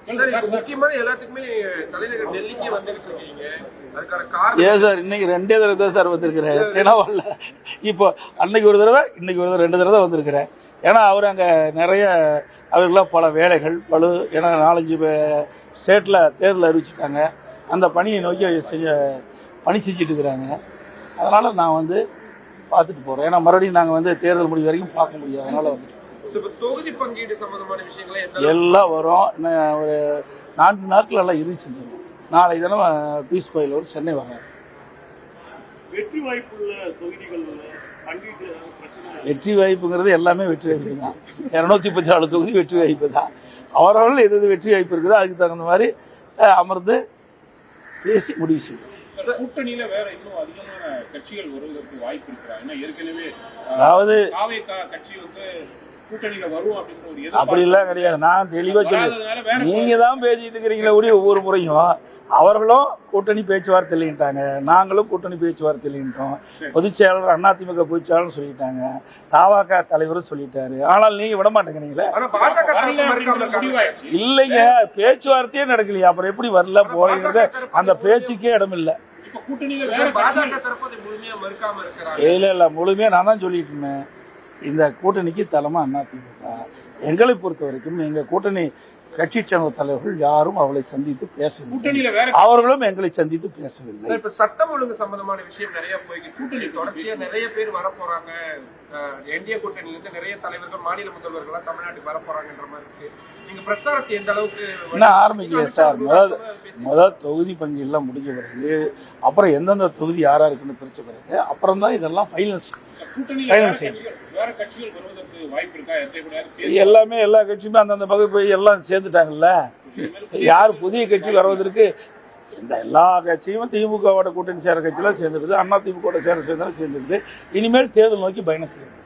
முக்கியமான எல்லாத்துக்குமே தலைநகர் டெல்லிக்கே வந்துட்டு இருக்கீங்க. அதுக்கான காரணம் ஏன் சார் இன்னைக்கு 2 தடவை தான் சார் வந்திருக்கிறேன். ஏன்னா வரல, இப்போ அன்னைக்கு ஒரு தடவை, இன்னைக்கு ஒரு தடவை, 2 தடவை தான் வந்திருக்கிறேன். ஏன்னா அவர் அங்கே நிறைய அவர்களாம் பல வேலைகள் பழு, ஏன்னா 4-5 ஸ்டேட்டில் தேர்தல் அறிவிச்சிட்டாங்க. அந்த பணியை நோக்கி பணி செஞ்சுட்டு இருக்கிறாங்க. அதனால் நான் வந்து பார்த்துட்டு போகிறேன். ஏன்னா மறுபடியும் நாங்கள் வந்து தேர்தல் முடிவு வரைக்கும் பார்க்க முடியாது. அதனால் வந்துட்டு தொகுதி பங்கீடு சம்பந்தமான விஷயங்கள் எல்லாம் வரும். இன்னும் ஒரு 4 நாட்கள் எல்லாம் இறுதி செஞ்சிடும். நாளை தினம் பீஸ் கோயில் ஒரு சென்னை வர்றாரு. வெற்றி வாய்ப்புள்ள தொகுதிகள் வெற்றி வாய்ப்புங்கிறது எல்லாமே வெற்றி வாய்ப்பு தான். 234 தொகுதி வெற்றி வாய்ப்பு தான். அவரவர்கள் எது வெற்றி வாய்ப்பு இருக்குதோ அதுக்கு தகுந்த மாதிரி அமர்ந்து பேசி முடிவு செய்யும். கூட்டணியில வேற இன்னும் அதிகமான கட்சிகள் வருவதற்கு வாய்ப்பு இருக்கிறா? ஏன்னா ஏற்கனவே அதாவது கட்சி வந்து கூட்டணியில வரும் அப்படின்ற ஒரு அப்படிலாம் கிடையாது. நான் தெளிவா சொல்லுவேன். நீங்க தான் பேசிட்டு இருக்கிறீங்களே கூடிய ஒவ்வொரு முறையும் அவர்களும் கூட்டணி பேச்சுவார்த்தை இல்லைன்ட்டாங்க, நாங்களும் கூட்டணி பேச்சுவார்த்தை இல்லைன்ட்டோம். பொதுச் செயலாளர் அதிமுக பொதுச் செயலாளர் சொல்லிட்டாங்க, தவாக தலைவரும் சொல்லிட்டாரு. ஆனால் நீங்க விட மாட்டேங்கிறீங்களே. இல்லைங்க, பேச்சுவார்த்தையே நடக்கலையா, அப்புறம் எப்படி வரல போகிறது? அந்த பேச்சுக்கே இடம் இல்லை. இல்ல முழுமையா நான் தான் சொல்லிட்டு இருந்தேன். இந்த கூட்டணிக்கு தலைமை அதிமுக. எங்களை பொறுத்த வரைக்கும் எங்க கூட்டணி கட்சி சேர்ந்த தலைவர்கள் யாரும் அவளை சந்தித்து பேசவில்லை, அவர்களும் எங்களை சந்தித்து பேசவில்லை. இப்ப சட்டம் ஒழுங்கு சம்பந்தமான விஷயம் நிறைய போய்கிட்டு கூட்டணி தொடர்ச்சியா நிறைய பேர் வரப்போறாங்க. என்டிஏ கூட்டணியில இருந்து நிறைய தலைவர்கள், மாநில முதல்வர்கள் தமிழ்நாட்டுக்கு வரப்போறாங்கன்ற மாதிரி இருக்கு. நீங்க பிரச்சாரத்தை எந்த அளவுக்கு இன்னும் ஆரம்பிக்கல சார்? முதல் தொகுதி பங்கீடுலாம் முடிஞ்ச பிறகு, அப்புறம் எந்தெந்த தொகுதி யாரா இருக்குன்னு பிரிச்ச பிறகு அப்புறம் தான் இதெல்லாம் ஃபைனல் எல்லாமே. எல்லா கட்சியுமே அந்தந்த பகுதி போய் எல்லாம் சேர்ந்துட்டாங்கல்ல. யார் புதிய கட்சி வருவதற்கு இந்த எல்லா கட்சியும் திமுகவோட கூட்டணி சேர கட்சியெல்லாம் சேர்ந்துருது, அண்ணா திமுக சேர்ந்தாலும் சேர்ந்துருது. இனிமேல் தேர்தல் நோக்கி பயணம் செய்யணும்.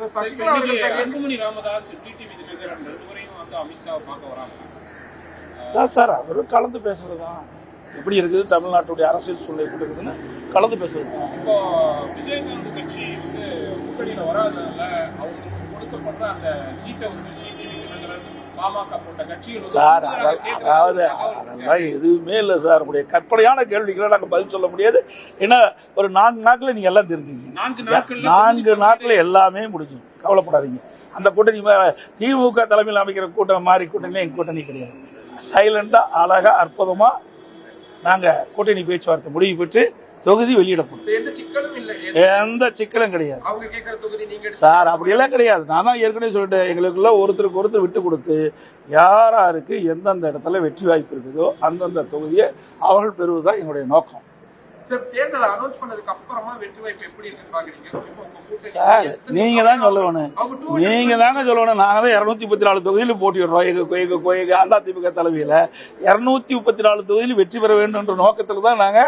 சார் அவரும் கலந்து பேசுறதுதான். எப்படி இருக்குது தமிழ்நாட்டுடைய அரசியல் சூழ்நிலை எப்படி இருக்குதுன்னு கலந்து பேசுறது. இப்போ விஜயகாந்த் கட்சி வந்து கூட்டணியில வராதனால அவங்களுக்கு கொடுக்கப்பட்ட அந்த சீட்டை வந்து சார் அதாவது அதெல்லாம் எதுவுமே இல்லை சார். உடைய கற்பனையான கேள்விகளை நாங்கள் பதில் சொல்ல முடியாது. ஏன்னா ஒரு 4 நாட்கள் நீங்க எல்லாம் தெரிஞ்சுக்கீங்க. 4 நாட்கள் எல்லாமே முடிஞ்சு, கவலைப்படாதீங்க. அந்த கூட்டணி திமுக தலைமையில் அமைக்கிற கூட்டம் மாதிரி கூட்டணி எங்க கூட்டணி கிடையாது. சைலண்டா அழகா அற்புதமா நாங்க கூட்டணி பேச்சுவார்த்தை முடிவு பெற்று தொகுதி வெளியிடப்படும். எந்த சிக்கலும் கிடையாது சார். அப்படியெல்லாம் கிடையாது. நான் தான் ஏற்கனவே சொல்லிட்டேன், எங்களுக்குள்ள ஒருத்தருக்கு ஒருத்தர் விட்டு கொடுத்து யாராருக்கு எந்தெந்த இடத்துல வெற்றி வாய்ப்பு இருக்குதோ அந்தந்த தொகுதியை அவர்கள் பெறுவதுதான் எங்களுடைய நோக்கம். சார் நீங்க தான் சொல்லணும், நீங்க தாங்க சொல்லணும். நாங்க தான் 234 தொகுதியில போட்டிடுறோம். எங்க அதிமுக தலைமையில 234 தொகுதியில் வெற்றி பெற வேண்டும் என்ற நோக்கத்துல தான் நாங்க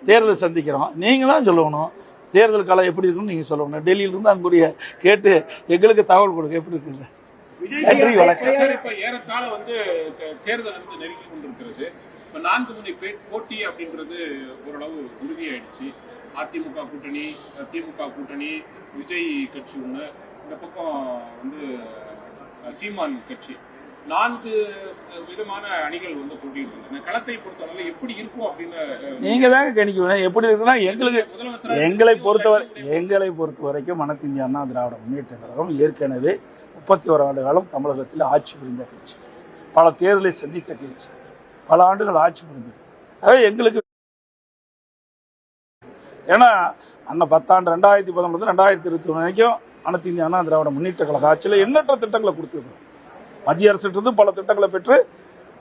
தேர்தல் சந்திக்கிறோம். நீங்க தான் சொல்லணும் தேர்தல் காலம் எப்படி இருக்குன்னு நீங்க சொல்லணும். டெல்லியில இருந்து அங்குடைய கேட்டு எங்களுக்கு தகவல் கொடுக்க எப்படி இருக்குது. ஏறத்தாழ வந்து தேர்தல் வந்து நெருங்கி கொண்டிருக்கிறது. இப்ப 4 முனை போட்டி அப்படின்றது ஓரளவு உறுதியாயிடுச்சு. அதிமுக கூட்டணி, திமுக கூட்டணி, விஜய் கட்சி ஒண்ணு, இந்த பக்கம் வந்து சீமான் கட்சி, 4 விதமான அணிகள் வந்து போட்டியிட்டு களத்தை பொறுத்தவரை எப்படி இருக்கும் அப்படின்னு நீங்க தாங்க கணிக்கணும். எப்படி இருக்குன்னா எங்களை பொறுத்த வரைக்கும் அனைத்து இந்திய அண்ணா திராவிட முன்னேற்ற கழகம் ஏற்கனவே 31 ஆண்டு காலம் தமிழகத்தில் ஆட்சி புரிந்த கட்சி, பல தேர்தலை சந்தித்த கட்சி, பல ஆண்டுகள் ஆட்சி புரிந்தது. ஆகவே எங்களுக்கு ஏன்னா அண்ணன் 10 ஆண்டு 2019 2021 வரைக்கும் அனைத்து இந்திய அண்ணா திராவிட முன்னேற்ற கழக ஆட்சியில் எண்ணற்ற திட்டங்களை கொடுத்துருக்கோம். மத்திய அரசு பல திட்டங்களை பெற்று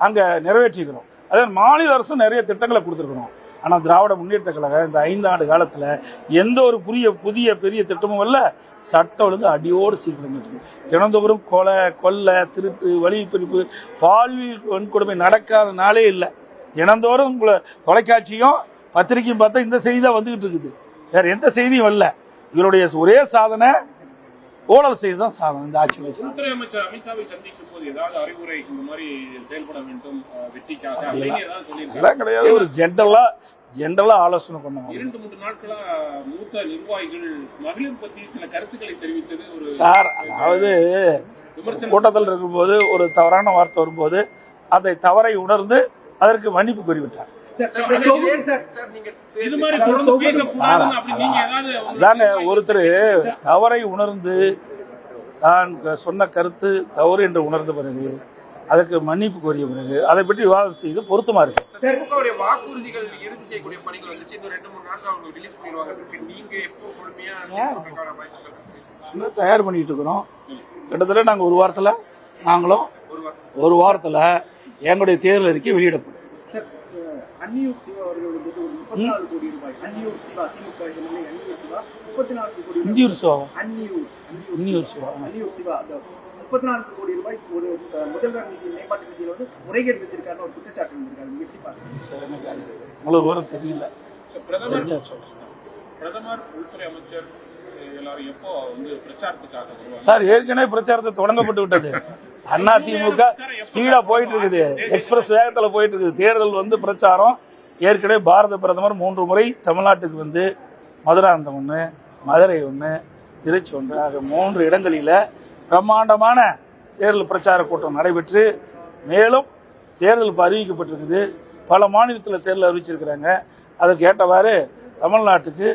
அங்க நிறைவேற்றிக்கிறோம். அதே மாநில அரசும் நிறைய திட்டங்களை கொடுத்துருக்கணும். ஆனால் திராவிட முன்னேற்ற கழகம் இந்த 5 ஆண்டு காலத்தில் எந்த ஒரு புதிய பெரிய திட்டமும் இல்லை. சட்ட ஒழுங்கு அடியோடு சீர்குலைஞ்சிட்டு இருக்கு. தினந்தோறும் கொலை, திருட்டு, வழி பிரிப்பு, பாலியல் வன்கொடுமை நடக்காத நாளே இல்லை. தினந்தோறும் தொலைக்காட்சியும் பத்திரிகையும் பார்த்தா இந்த செய்தி தான் வந்துகிட்டு இருக்குது. வேற எந்த செய்தியும் இல்லை. இவருடைய ஒரே சாதனை ஊழல் செய்துதான் சாதனை. இந்த ஆட்சி உள்துறை அமைச்சர் அமித்ஷாவை சந்திக்கும் போது ஏதாவது அறிவுரை இந்த மாதிரி செயல்பட வேண்டும் வெற்றிக்காக கிடையாது. ஒரு ஜென்ரலா ஆலோசனை பண்ணுவாங்க. 2-3 நாட்களா மூத்த நிர்வாகிகள் மகளிர் பத்தி சில கருத்துக்களை தெரிவித்தது ஒரு சார். அதாவது கூட்டத்தில் இருக்கும்போது ஒரு தவறான வார்த்தை வரும்போது அதை தவறை உணர்ந்து அதற்கு மன்னிப்பு கூறிவிட்டார். இது மாதிரி தொடர்ந்து பேசக்கூடாதுன்னு அப்படி நீங்க ஏதாவது அதாங்க, ஒருத்தர் தவறை உணர்ந்து தான் சொன்ன கருத்து தவறு என்று உணர்ந்த பிறகு அதற்கு மன்னிப்பு கோரிய பிறகு அதை பற்றி விவாதம் செய்து பொருத்தமா இருக்கு. திமுகவுடைய வாக்குறுதிகள் இறுதி செய்யக்கூடிய பணிகள் வந்துச்சு. இன்னும் 2-3 நாட்கள் அவங்க ரிலீஸ் பண்ணிடுவாங்க. நீங்க எப்போ முழுமையா இன்னும் தயார் பண்ணிட்டு இருக்கிறோம். கிட்டத்தட்ட நாங்க நாங்களும் ஒரு வாரத்துல எங்களுடைய தேர்தல் அறிக்கை வெளியிடப்படும். அன்னியூர் சிவா அவர்கள் வந்து ஒரு 34 கோடி ரூபாய், அன்னியூர் சிவா திமுக எம்எல்ஏ அன்னியூர் சிவா 34 கோடி இந்தியூர் சிவா அன்னியூர் சிவா 34 கோடி ரூபாய் ஒரு முதல்வர் நிதி மேம்பாட்டு நிதியில வந்து முறைகேடு செஞ்சிருக்காருன்னு ஒரு குற்றச்சாட்டு இருந்திருக்காரு. நீங்க எப்படி பாக்குறீங்க? உங்களுக்கு ஒரு தெரியல. பிரதமர் உள்துறை அமைச்சர் எல்லாரும் எப்போ வந்து பிரச்சாரத்துக்காக வருவாங்க? சார், ஏற்கனவே பிரச்சாரத்தை தொடங்கப்பட்டு விட்டது. அதிமுக ஸ்பீடா போயிட்டு இருக்குது, எக்ஸ்பிரஸ் வேகத்துல போயிட்டு இருக்குது. தேர்தல் வந்து பிரச்சாரம் ஏற்கனவே பாரத பிரதமர் 3 முறை தமிழ்நாட்டுக்கு வந்து மதுராந்தகம் 1, மதுரை 1, திருச்சி 1 ஆக 3 இடங்களில பிரம்மாண்டமான தேர்தல் பிரச்சார கூட்டம் நடைபெற்று மேலும் தேர்தல் அறிவிக்கப்பட்டிருக்குது. பல மாநிலத்தில் தேர்தல் அறிவிச்சிருக்கிறாங்க. அதற்கு ஏற்றவாறு தமிழ்நாட்டுக்கு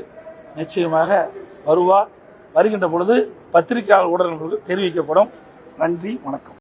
நிச்சயமாக வருகின்ற பொழுது பத்திரிகையாளர் ஊடகங்களுக்கு தெரிவிக்கப்படும். நன்றி, வணக்கம்.